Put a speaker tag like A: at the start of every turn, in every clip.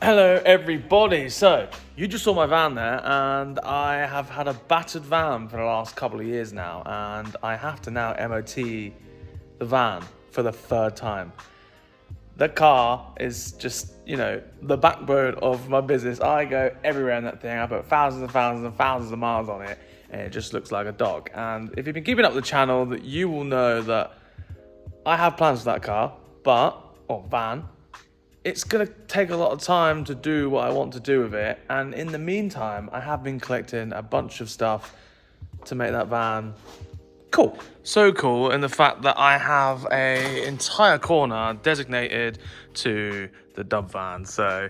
A: Hello everybody, so you just saw my van there and I have had a battered van for the last couple of years now and I have to now MOT the van for the third time. The car is just, the backbone of my business. I go everywhere in that thing. I put thousands and thousands and thousands of miles on it and it just looks like a dog. And if you've been keeping up with the channel, that you will know that I have plans for that car, or van. It's gonna take a lot of time to do what I want to do with it. And in the meantime, I have been collecting a bunch of stuff to make that van cool. So cool in the fact that I have a entire corner designated to the dub van. So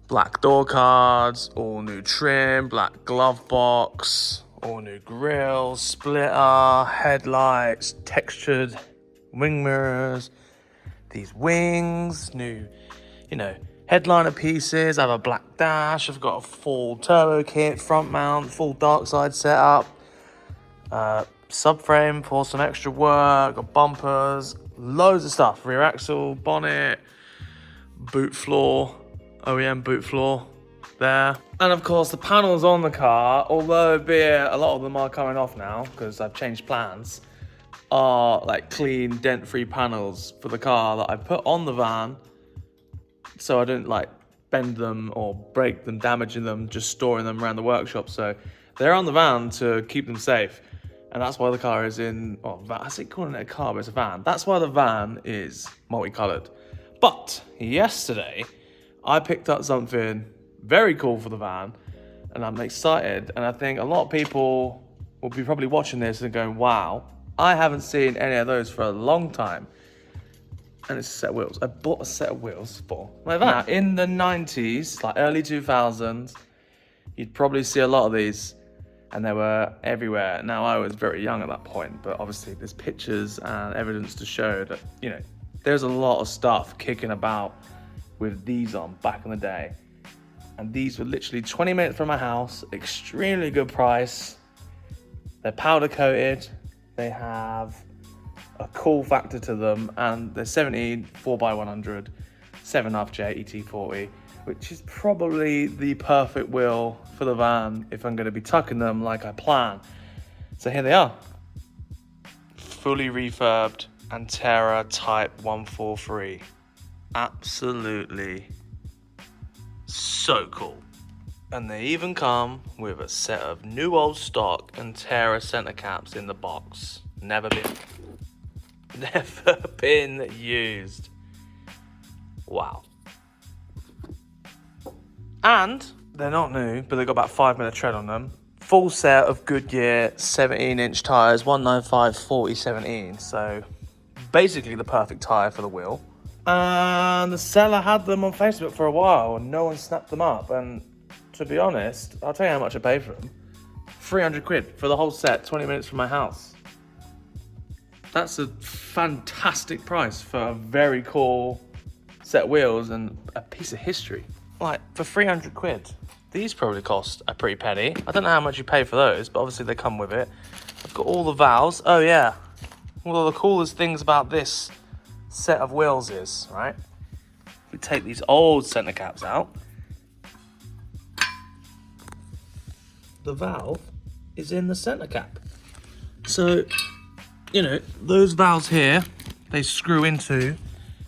A: black door cards, all new trim, black glove box, all new grills, splitter, headlights, textured wing mirrors, these wings, new headliner pieces. I have a black dash. I've got a full turbo kit, front mount, full dark side setup, subframe for some extra work, got bumpers, loads of stuff, rear axle, bonnet, boot floor, OEM boot floor there. And of course the panels on the car, although a lot of them are coming off now because I've changed plans, are like clean dent-free panels for the car that I put on the van so I don't like bend them or break them, damaging them, just storing them around the workshop. So they're on the van to keep them safe. And that's why the car is I say calling it a car, but it's a van. That's why the van is multicolored. But yesterday, I picked up something very cool for the van and I'm excited. And I think a lot of people will be probably watching this and going, wow, I haven't seen any of those for a long time. And it's a set of wheels. I bought a set of wheels for my van. Now, in the 90s, like early 2000s, you'd probably see a lot of these and they were everywhere. Now, I was very young at that point, but obviously there's pictures and evidence to show that, there's a lot of stuff kicking about with these on back in the day. And these were literally 20 minutes from my house, extremely good price. They're powder coated. They have a cool factor to them, and they're 17 4x100 7.5J ET40, which is probably the perfect wheel for the van if I'm going to be tucking them like I plan. So here they are, fully refurbed Antera Type 143. Absolutely so cool. And they even come with a set of new old stock Antera center caps in the box. Never been used. Wow. And they're not new, but they've got about 5 minute tread on them. Full set of Goodyear 17-inch tyres, 195/40/17. So basically the perfect tyre for the wheel. And the seller had them on Facebook for a while and no one snapped them up. And to be honest, I'll tell you how much I paid for them. 300 quid for the whole set, 20 minutes from my house. That's a fantastic price for a very cool set of wheels and a piece of history. Like, for 300 quid, these probably cost a pretty penny. I don't know how much you pay for those, but obviously they come with it. I've got all the valves. Oh yeah, one of the coolest things about this set of wheels is, right? We take these old center caps out. The valve is in the center cap. So, those valves here, they screw into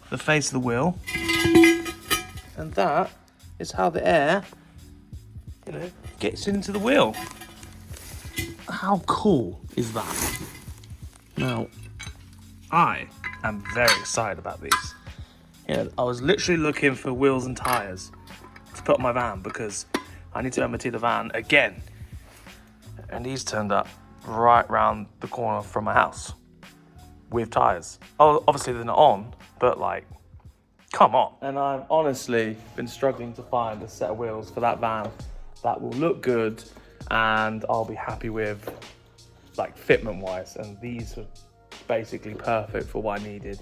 A: the face of the wheel. And that is how the air, gets into the wheel. How cool is that? Now, I am very excited about these. I was literally looking for wheels and tires to put on my van because I need to MOT the van again. And these turned up right round the corner from my house with tires. Oh, obviously they're not on, but come on. And I've honestly been struggling to find a set of wheels for that van that will look good and I'll be happy with, fitment wise. And these are basically perfect for what I needed.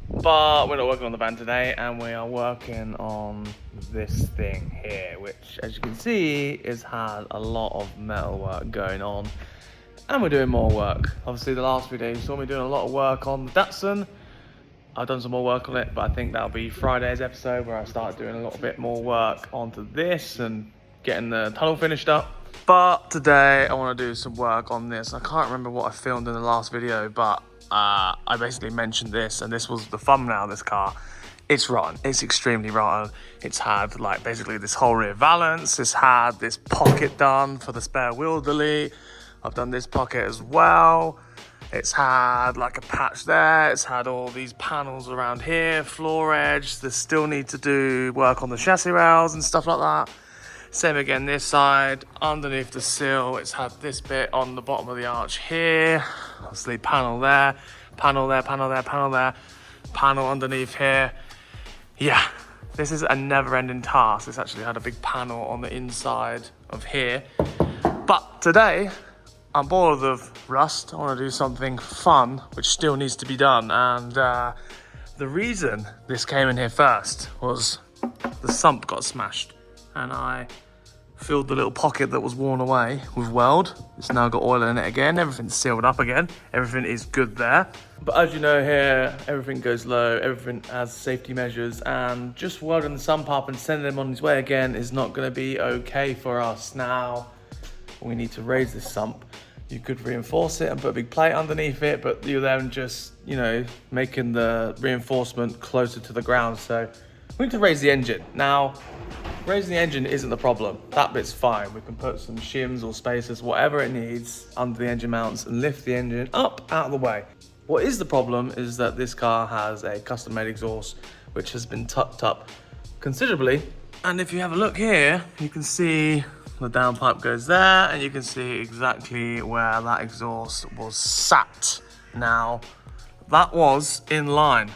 A: But we're not working on the van today, and we are working on this thing here, which, as you can see, has had a lot of metal work going on. And we're doing more work. Obviously, the last few days you saw me doing a lot of work on the Datsun. I've done some more work on it, but I think that'll be Friday's episode where I start doing a little bit more work onto this and getting the tunnel finished up. But today I want to do some work on this. I can't remember what I filmed in the last video, but I basically mentioned this, and this was the thumbnail of this car. It's rotten. It's extremely rotten. It's had like basically this whole rear valance. It's had this pocket done for the spare wheel delete. I've done this pocket as well. It's had like a patch there. It's had all these panels around here, floor edge. They still need to do work on the chassis rails and stuff like that. Same again this side, underneath the sill. It's had this bit on the bottom of the arch here. Obviously panel there, panel there, panel there, panel there, panel underneath here. Yeah, this is a never-ending task. It's actually had a big panel on the inside of here. But today, I'm bored of rust. I want to do something fun, which still needs to be done. And the reason this came in here first was the sump got smashed. And I filled the little pocket that was worn away with weld. It's now got oil in it again. Everything's sealed up again. Everything is good there. But as you know here, everything goes low. Everything has safety measures. And just welding the sump up and sending him on his way again is not going to be okay for us. Now, we need to raise this sump. You could reinforce it and put a big plate underneath it, but you're then just, you know, making the reinforcement closer to the ground. So we need to raise the engine. Now, raising the engine isn't the problem. That bit's fine. We can put some shims or spacers, whatever it needs, under the engine mounts and lift the engine up out of the way. What is the problem is that this car has a custom-made exhaust, which has been tucked up considerably. And if you have a look here, you can see the downpipe goes there, and you can see exactly where that exhaust was sat. Now, that was in line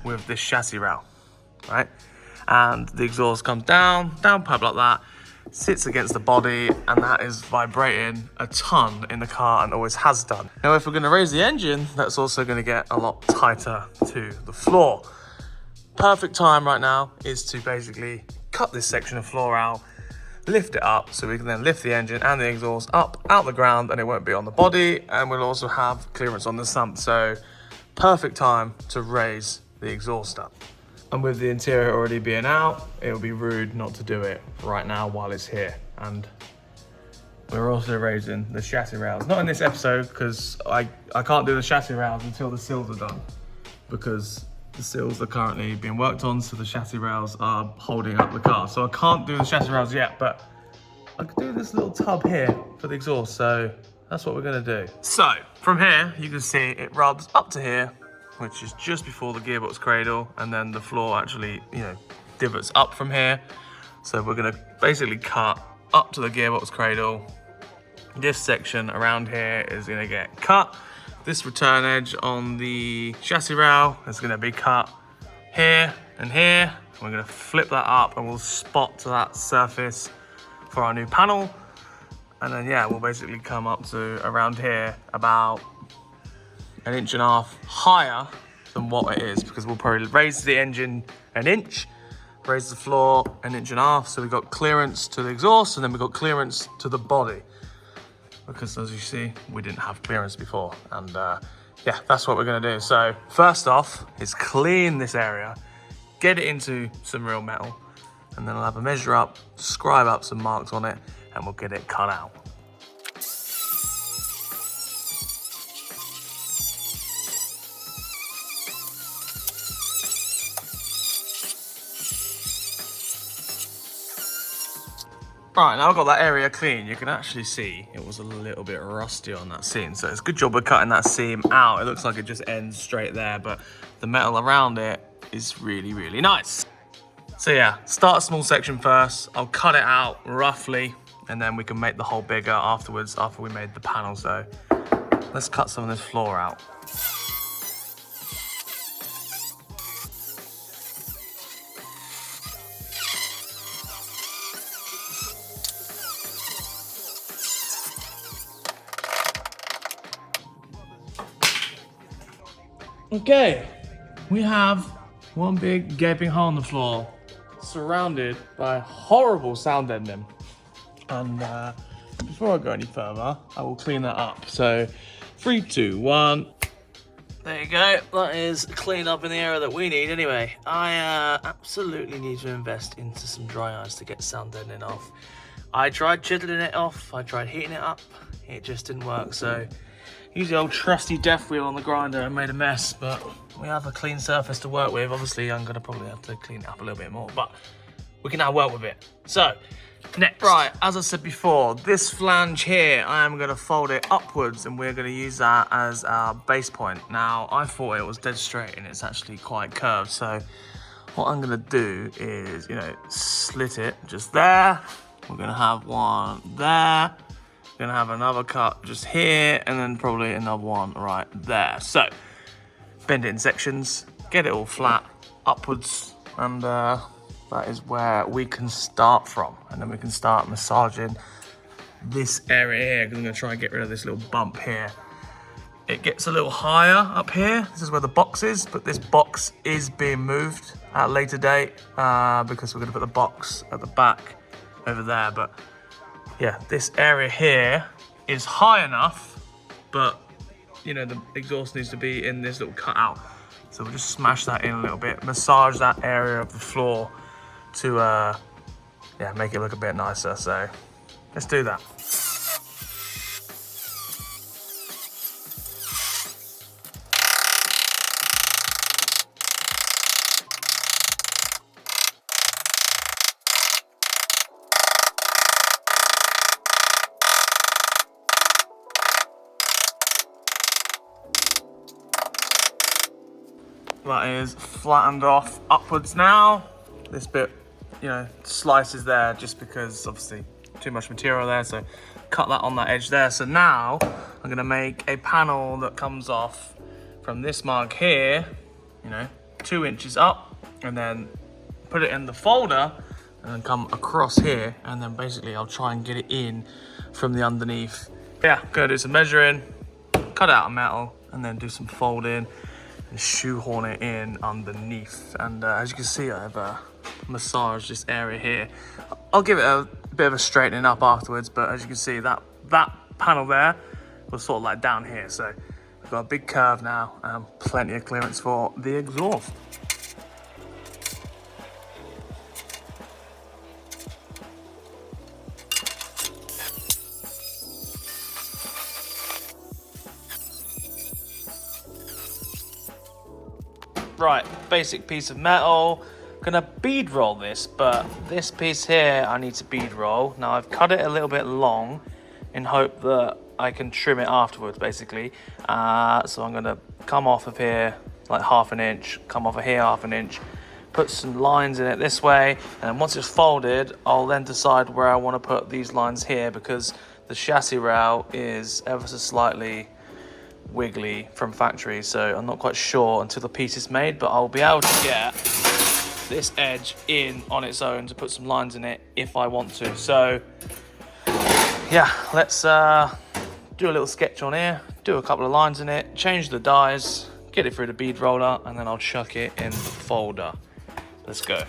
A: with this chassis rail, right? And the exhaust comes downpipe like that, sits against the body, and that is vibrating a ton in the car and always has done. Now, if we're gonna raise the engine, that's also gonna get a lot tighter to the floor. Perfect time right now is to basically cut this section of floor out, lift it up so we can then lift the engine and the exhaust up out the ground, and it won't be on the body, and we'll also have clearance on the sump. So perfect time to raise the exhaust up. And with the interior already being out, it would be rude not to do it right now while it's here. And we're also raising the chassis rails. Not in this episode, because I can't do the chassis rails until the sills are done, because the sills are currently being worked on, so the chassis rails are holding up the car. So I can't do the chassis rails yet, but I could do this little tub here for the exhaust, so that's what we're gonna do. So from here, you can see it rubs up to here, which is just before the gearbox cradle, and then the floor actually, you know, divots up from here. So we're gonna basically cut up to the gearbox cradle. This section around here is gonna get cut. This return edge on the chassis rail is going to be cut here and here. We're going to flip that up and we'll spot to that surface for our new panel. And then, yeah, we'll basically come up to around here about 1.5 inches higher than what it is, because we'll probably raise the engine 1 inch, raise the floor 1.5 inches. So we've got clearance to the exhaust, and then we've got clearance to the body, because as you see, we didn't have clearance before. And yeah, that's what we're gonna do. So first off is clean this area, get it into some real metal, and then I'll have a measure up, scribe up some marks on it, and we'll get it cut out. Right, now I've got that area clean. You can actually see it was a little bit rusty on that seam. So it's a good job we're cutting that seam out. It looks like it just ends straight there, but the metal around it is really, really nice. So yeah, start a small section first. I'll cut it out roughly, and then we can make the hole bigger afterwards after we made the panel. So let's cut some of this floor out. Okay, we have one big gaping hole in the floor, surrounded by horrible sound deadening. And before I go any further, I will clean that up. So 3, 2, 1. There you go. That is cleaned up in the area that we need anyway. I absolutely need to invest into some dry ice to get sand deadening off. I tried chiseling it off, I tried heating it up, it just didn't work. So use the old trusty death wheel on the grinder and made a mess, but we have a clean surface to work with. Obviously I'm gonna probably have to clean it up a little bit more, but we can now work with it. So next, right, as I said before, this flange here, I am gonna fold it upwards and we're gonna use that as our base point. Now, I thought it was dead straight and it's actually quite curved. So what I'm gonna do is, you know, slit it just there. We're gonna have one there. We're gonna have another cut just here and then probably another one right there. So bend it in sections, get it all flat, upwards, and that is where we can start from. And then we can start massaging this area here, because I'm gonna try and get rid of this little bump here. It gets a little higher up here. This is where the box is, but this box is being moved at a later date because we're gonna put the box at the back over there. But yeah, this area here is high enough, but you know, the exhaust needs to be in this little cutout. So we'll just smash that in a little bit, massage that area of the floor to yeah, make it look a bit nicer. So let's do that. That is flattened off upwards now. This bit, you know, slices there just because obviously too much material there, so cut that on that edge there. So now I'm gonna make a panel that comes off from this mark here, you know, 2 inches up, and then put it in the folder and then come across here, and then basically I'll try and get it in from the underneath. Yeah, gonna do some measuring, cut out a metal, and then do some folding and shoehorn it in underneath. And as you can see, I've massaged this area here. I'll give it a bit of a straightening up afterwards, but as you can see, that panel there was sort of like down here. So we've got a big curve now and plenty of clearance for the exhaust. Right, basic piece of metal. Gonna bead roll this, but this piece here I need to bead roll. Now I've cut it a little bit long in hope that I can trim it afterwards, basically. So I'm gonna come off of here like 1/2 inch, come off of here 1/2 inch, put some lines in it this way, and once it's folded, I'll then decide where I want to put these lines here, because the chassis rail is ever so slightly wiggly from factory, so I'm not quite sure until the piece is made, but I'll be able to get this edge in on its own to put some lines in it if I want to. So yeah, let's do a little sketch on here, do a couple of lines in it, change the dies, get it through the bead roller, and then I'll chuck it in the folder. Let's go.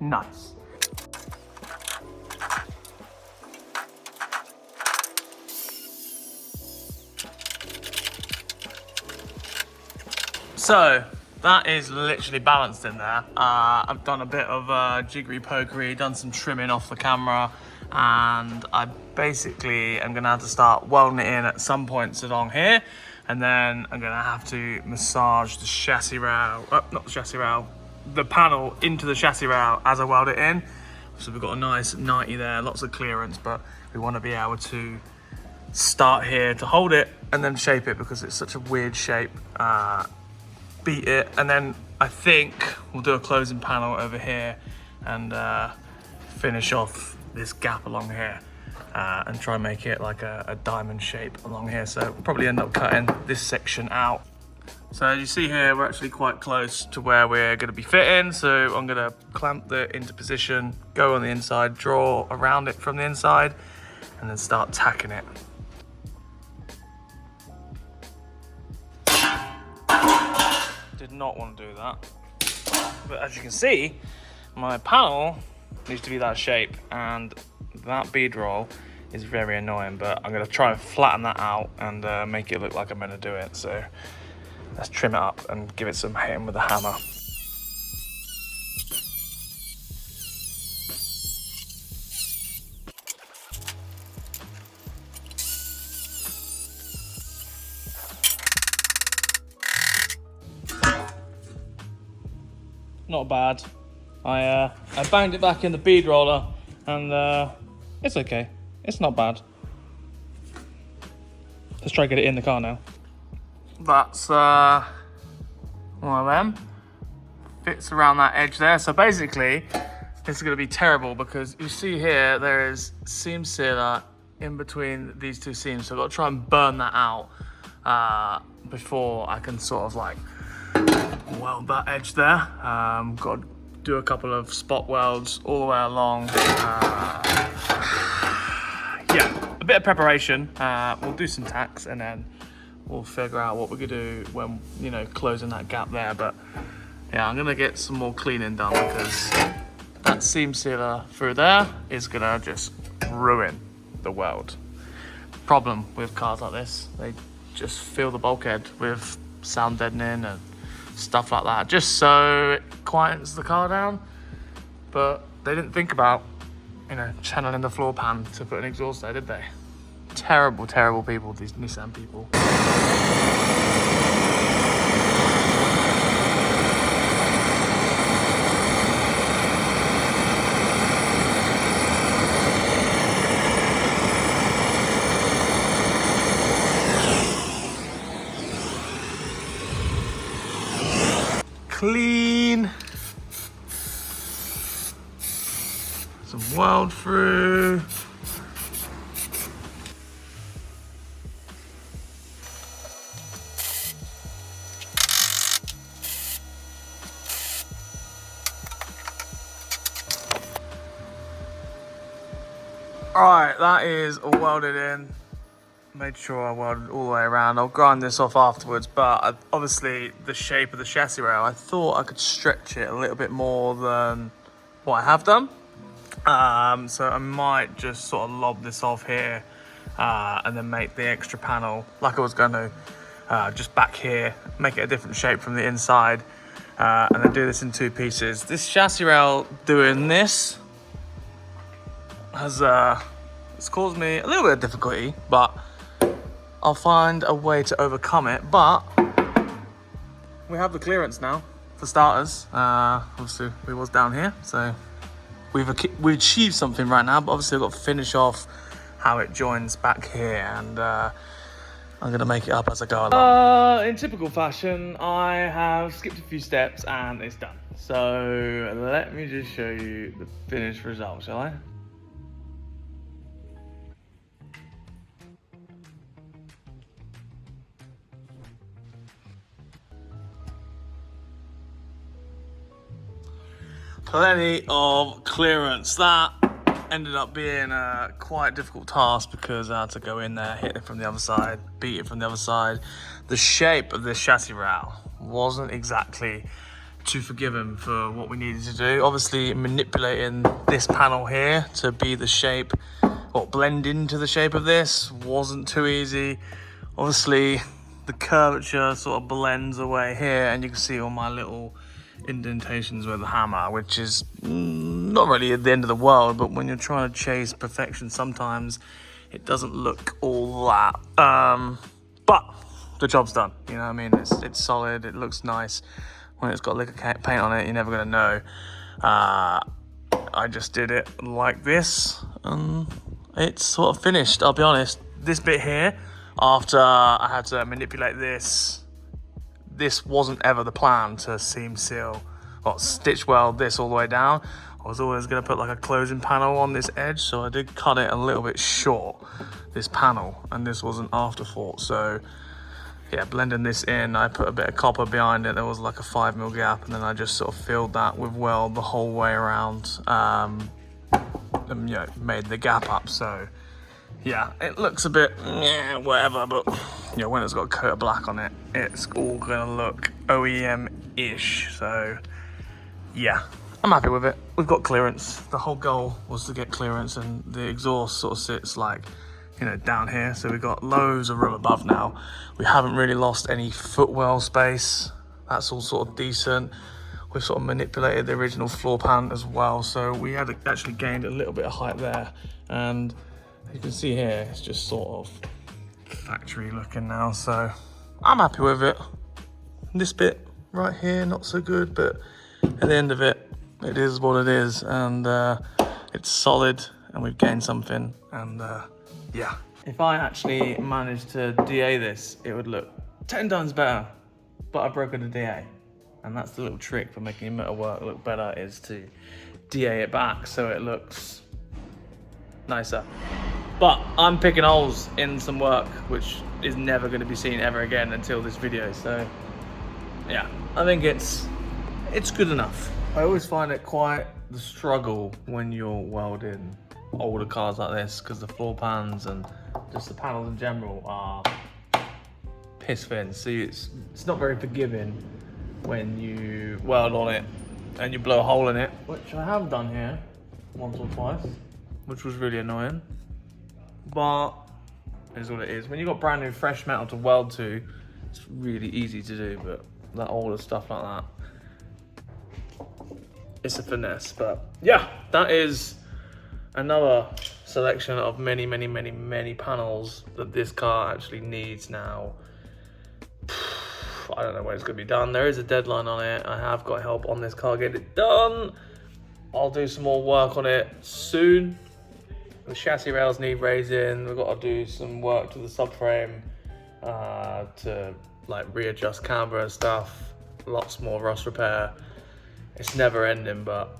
A: Nice. So that is literally balanced in there. I've done a bit of jiggery pokery, done some trimming off the camera, and I basically am gonna have to start welding it in at some points along here, and then I'm gonna have to massage the chassis rail, not the chassis rail, the panel into the chassis rail as I weld it in. So we've got a nice 90 there, lots of clearance, but we want to be able to start here to hold it and then shape it, because it's such a weird shape beat it, and then I think we'll do a closing panel over here and finish off this gap along here and try and make it like a diamond shape along here. So we'll probably end up cutting this section out. So as you see here, we're actually quite close to where we're going to be fitting. So I'm going to clamp it into position, go on the inside, draw around it from the inside, and then start tacking it. Did not want to do that. But as you can see, my panel needs to be that shape, and that bead roll is very annoying, but I'm going to try and flatten that out and make it look like I'm going to do it. So let's trim it up and give it some hitting with a hammer. Not bad. I banged it back in the bead roller, and it's okay. It's not bad. Let's try and get it in the car now. That's one of them. Fits around that edge there. So basically, this is going to be terrible because you see here there is seam sealer in between these two seams. So I've got to try and burn that out before I can sort of like weld that edge there. Got to do a couple of spot welds all the way along. Yeah, a bit of preparation. We'll do some tacks and then we'll figure out what we're gonna do when, you know, closing that gap there. But yeah, I'm gonna get some more cleaning done because that seam sealer through there is gonna just ruin the weld. Problem with cars like this, they just fill the bulkhead with sound deadening and stuff like that, just so it quiets the car down. But they didn't think about, you know, channeling the floor pan to put an exhaust there, did they? Terrible, terrible people, these Nissan people. Clean. Some weld through. Alright, that is all welded in. Made sure I welded all the way around. I'll grind this off afterwards, but obviously the shape of the chassis rail, I thought I could stretch it a little bit more than what I have done. So I might just sort of lob this off here and then make the extra panel like I was going to just back here, make it a different shape from the inside, and then do this in two pieces. This chassis rail doing this has it's caused me a little bit of difficulty, but I'll find a way to overcome it. But we have the clearance now, for starters. Obviously we was down here, so we've achieved something right now, but obviously I've got to finish off how it joins back here, and I'm gonna make it up as I go along. In typical fashion, I have skipped a few steps and it's done. So let me just show you the finished result, shall I? Plenty of clearance. That ended up being a quite difficult task because I had to go in there, hit it from the other side, beat it from the other side. The shape of this chassis rail wasn't exactly too forgiving for what we needed to do. Obviously manipulating this panel here to be the shape, or blend into the shape of this, wasn't too easy. Obviously the curvature sort of blends away here, and you can see all my little indentations with the hammer, which is not really at the end of the world, but when you're trying to chase perfection, sometimes it doesn't look all that. But the job's done, you know what I mean? It's solid, it looks nice. When it's got liquor paint on it, you're never gonna know. I just did it like this, and it's sort of finished. I'll be honest, this bit here, after I had to manipulate this this wasn't ever the plan to seam seal or stitch weld this all the way down. I was always going to put like a closing panel on this edge, so I did cut it a little bit short, this panel, and this was an afterthought. So yeah, blending this in, I put a bit of copper behind it. There was like a 5mm gap, and then I just sort of filled that with weld the whole way around, and you know, made the gap up. So yeah, it looks a bit whatever, but you know, when it's got a coat of black on it, it's all gonna look OEM-ish. So yeah, I'm happy with it. We've got clearance. The whole goal was to get clearance, and the exhaust sort of sits like, you know, down here. So we've got loads of room above now. We haven't really lost any footwell space. That's all sort of decent. We've sort of manipulated the original floor pan as well. So we had actually gained a little bit of height there. And you can see here, it's just sort of factory looking now. So I'm happy with it. This bit right here, not so good, but at the end of it, it is what it is, and it's solid, and we've gained something, and yeah. If I actually managed to DA this, it would look 10 times better, but I broke the DA, and that's the little trick for making your metal work look better, is to DA it back so it looks nicer. But I'm picking holes in some work which is never going to be seen ever again until this video, so yeah, I think it's good enough. I always find it quite the struggle when you're welding older cars like this, because the floor pans and just the panels in general are piss thin. So it's not very forgiving when you weld on it and you blow a hole in it, which I have done here once or twice, which was really annoying. But it is what it is. When you've got brand new fresh metal to weld to, it's really easy to do, but that older stuff like that, it's a finesse. But yeah, that is another selection of many panels that this car actually needs now. I don't know when it's gonna be done. There is a deadline on it. I have got help on this car getting it done. I'll do some more work on it soon. The chassis rails need raising. We've got to do some work to the subframe to like readjust camber and stuff. Lots more rust repair. It's never ending, but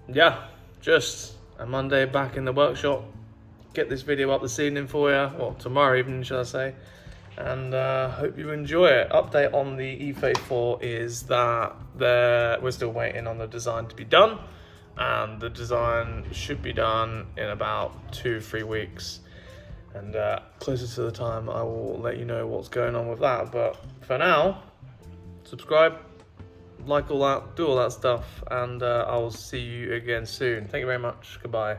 A: yeah, just a Monday back in the workshop. Get this video up this evening for you, or tomorrow evening, should I say. And hope you enjoy it. Update on the E34 is that we're still waiting on the design to be done, and the design should be done in about 2-3 weeks. And closer to the time, I will let you know what's going on with that. But for now, subscribe, like all that, do all that stuff, and I will see you again soon. Thank you very much. Goodbye.